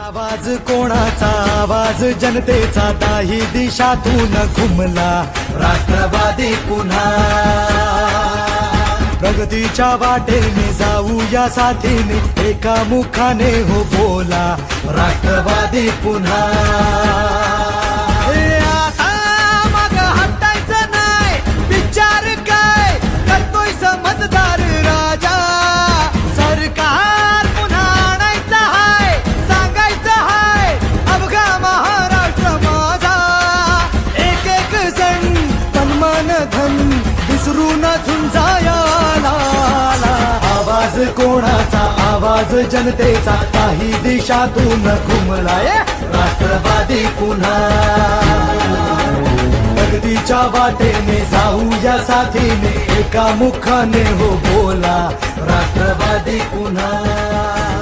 आवाज कोणाचा आवाज जनतेचा दाही दिशातून घुमला राष्ट्रवादी पुन्हा प्रगतीच्या वाटेने जाऊया साथीने एका मुखाने हो बोला राष्ट्रवादी पुन्हा विसरून झुंजायाला आवाज कोणाचा आवाज जनतेचा काही दिशातून घुमलाय राष्ट्रवादी पुन्हा प्रगतीच्या वाटेने जाऊया साथीने एका मुखाने हो बोला राष्ट्रवादी पुन्हा।